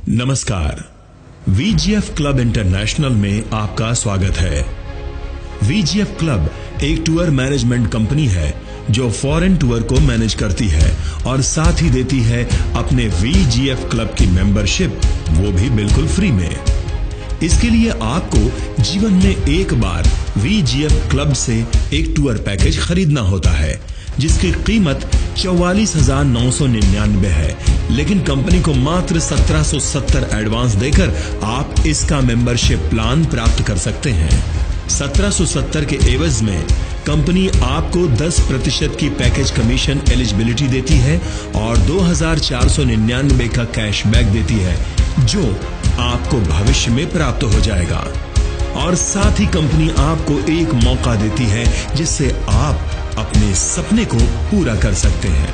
नमस्कार। VGF club international में आपका स्वागत है। वीजीएफ क्लब एक टूर मैनेजमेंट कंपनी है जो फॉरेन टूर को मैनेज करती है और साथ ही देती है अपने वीजीएफ क्लब की मेंबरशिप, वो भी बिल्कुल फ्री में। इसके लिए आपको जीवन में एक बार वीजीएफ क्लब से एक टूर पैकेज खरीदना होता है जिसकी कीमत 44,999 है, लेकिन कंपनी को मात्र 1770 एडवांस देकर आप इसका मेंबरशिप प्लान प्राप्त कर सकते हैं। 1770 के एवज में कंपनी आपको 10% की पैकेज कमीशन एलिजिबिलिटी देती है और 2,499 का कैशबैक देती है जो आपको भविष्य में प्राप्त हो जाएगा। और साथ ही कंपनी आपको एक मौका देती है जिससे आप अपने सपने को पूरा कर सकते हैं।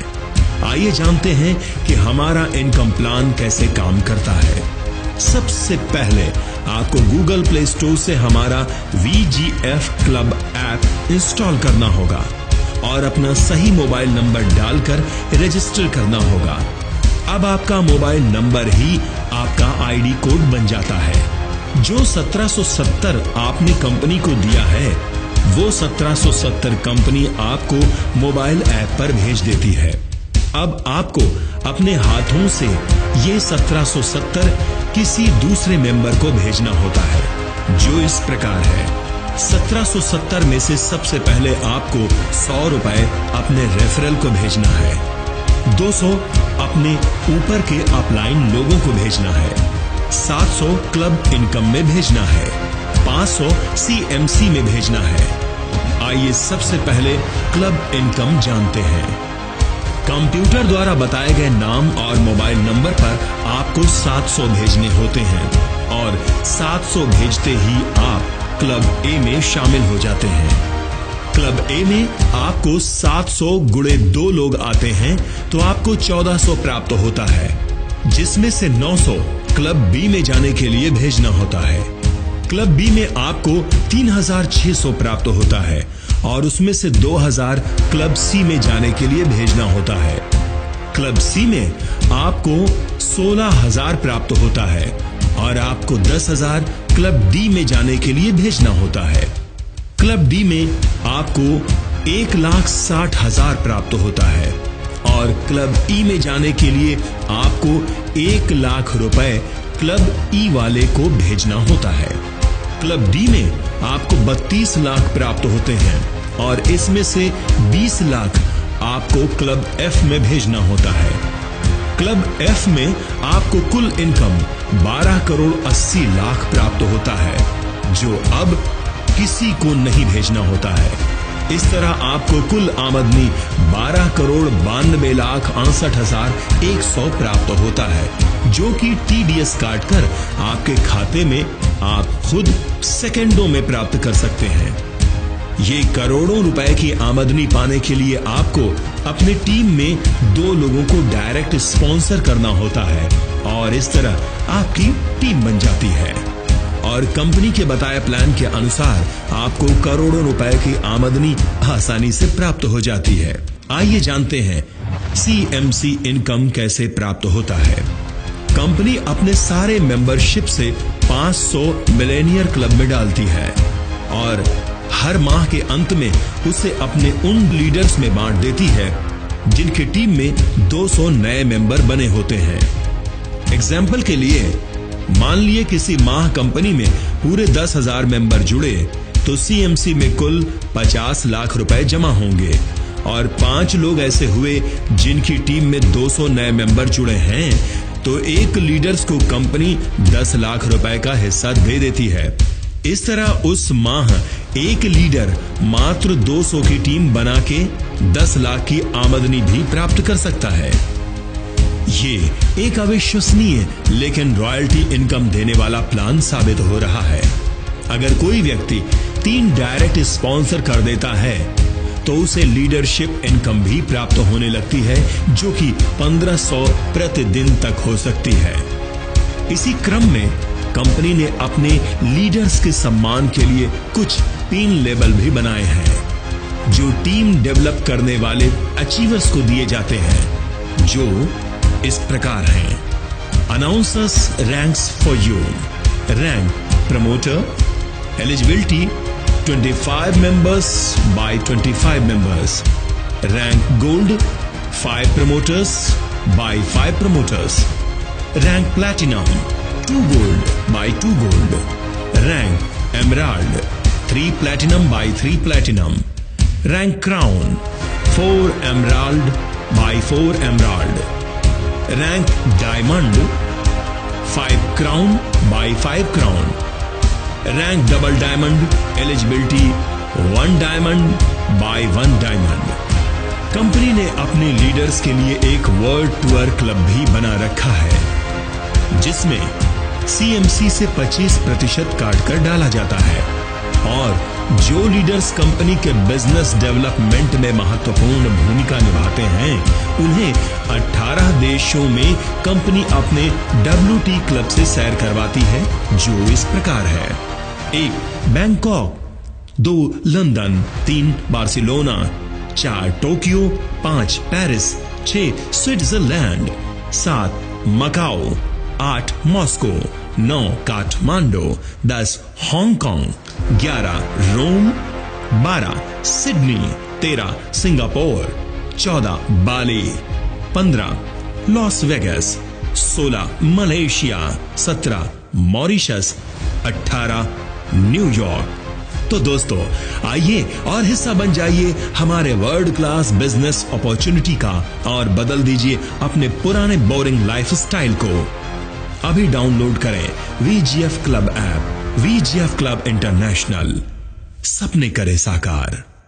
आइए जानते हैं कि हमारा इनकम प्लान कैसे काम करता है। सबसे पहले आपको गूगल प्ले स्टोर से हमारा वीजीएफ क्लब ऐप इंस्टॉल करना होगा और अपना सही मोबाइल नंबर डालकर रजिस्टर करना होगा। अब आपका मोबाइल नंबर ही आपका आईडी कोड बन जाता है। जो 1770 आपने कंपनी को दिया है वो 1770 कंपनी आपको मोबाइल ऐप पर भेज देती है। अब आपको अपने हाथों से ये 1770 किसी दूसरे मेंबर को भेजना होता है जो इस प्रकार है। 1770 में से सबसे पहले आपको 100 रुपए अपने रेफरल को भेजना है, 200 अपने ऊपर के अपलाइन लोगों को भेजना है, 700 क्लब इनकम में भेजना है, 500 सीएमसी में भेजना है। आइए सबसे पहले क्लब इनकम जानते हैं। कंप्यूटर द्वारा बताए गए नाम और मोबाइल नंबर पर आपको 700 भेजने होते हैं और 700 भेजते ही आप क्लब ए में शामिल हो जाते हैं। क्लब ए में आपको 700 गुणे 2 लोग आते हैं तो आपको 1400 प्राप्त होता है, जिसमें से 900 क्लब बी में जाने के लिए भेजना होता है। क्लब बी में आपको 3600 प्राप्त होता है और उसमें से 2000 क्लब सी में जाने के लिए भेजना होता है। क्लब सी में आपको 16,000 प्राप्त होता है और आपको 10,000 क्लब डी में जाने के लिए भेजना होता है। क्लब डी में आपको 1,60,000 प्राप्त होता है और क्लब ई में जाने के लिए आपको 1 लाख रुपए क्लब ई वाले को भेजना होता है। क्लब डी में आपको 32 लाख प्राप्त होते हैं और इसमें से 20 लाख आपको क्लब एफ में भेजना होता है। क्लब एफ में आपको कुल इनकम 12 करोड़ 80 लाख प्राप्त होता है जो अब किसी को नहीं भेजना होता है। इस तरह आपको कुल आमदनी 12 करोड़ 92 लाख 68,100 प्राप्त होता है जो कि टीडीएस काटकर आपके खाते में आप खुद सेकंडों में प्राप्त कर सकते हैं। ये करोड़ों रुपए की आमदनी पाने के लिए आपको अपनी टीम में 2 लोगों को डायरेक्ट स्पॉन्सर करना होता है और इस तरह आपकी टीम बन जाती है और कंपनी के बताए प्लान के अनुसार आपको करोड़ों रुपए की आमदनी आसानी से प्राप्त हो जाती है। आइए जानते हैं सीएमसी इनकम कैसे प्राप्त होता है। कंपनी अपने सारे मेंबरशिप से 500 मिलेनियर क्लब में डालती है और हर माह के अंत में उसे अपने उन लीडर्स में बांट देती है जिनकी टीम में 200 नए मेंबर बने होते हैं। एग्जाम्पल के लिए मान लिए किसी माह कंपनी में पूरे 10,000 मेंबर जुड़े तो सीएमसी में कुल 50 लाख रुपए जमा होंगे और 5 लोग ऐसे हुए जिनकी टीम में 200 नए मेंबर जुड़े हैं तो एक लीडर्स को कंपनी 10 लाख रुपए का हिस्सा दे देती है। इस तरह उस माह एक लीडर मात्र 200 की टीम बना के 10 लाख की आमदनी भी प्राप्त कर सकता है। ये एक अविश्वसनीय लेकिन रॉयल्टी इनकम देने वाला प्लान साबित हो रहा है। अगर कोई व्यक्ति 3 डायरेक्ट स्पॉन्सर कर देता है तो उसे लीडरशिप इनकम भी प्राप्त होने लगती है जो कि 1500 प्रतिदिन तक हो सकती है। इसी क्रम में कंपनी ने अपने लीडर्स के सम्मान के लिए कुछ पिन लेबल भी बनाए हैं जो टीम डेवलप करने वाले अचीवर्स को दिए जाते हैं जो इस प्रकार हैं: Announcers ranks for you. Rank promoter. Eligibility 25 members by 25 members. Rank gold 5 promoters by 5 promoters. Rank platinum 2 gold by 2 gold. Rank emerald 3 platinum by 3 platinum. Rank crown 4 emerald by 4 emerald. Rank diamond 5 crown by 5 crown. Rank double diamond. Eligibility 1 diamond by 1 diamond. Company ने अपने leaders के लिए एक world tour club भी बना रखा है, जिसमें CMC से 25% काटकर डाला जाता है और जो लीडर्स कंपनी के बिजनेस डेवलपमेंट में महत्वपूर्ण भूमिका निभाते हैं, उन्हें 18 देशों में कंपनी अपने WT क्लब से सैर करवाती है, जो इस प्रकार है: 1 Bangkok, 2 London, 3 Barcelona, 4 Tokyo, 5 Paris, 6 Switzerland, 7 Macau, 8 Moscow, 9 Kathmandu, 10 Hong Kong, 11 Rome, 12 Sydney, 13 Singapore, 14 Bali, 15 Las Vegas, 16 Malaysia, 17 Mauritius, 18 New York. तो दोस्तों, आइए और हिस्सा बन जाइए हमारे वर्ल्ड क्लास बिजनेस अपॉर्चुनिटी का और बदल दीजिए अपने पुराने बोरिंग लाइफस्टाइल को। अभी डाउनलोड करें VGF club app. VGF club international, सपने करे साकार।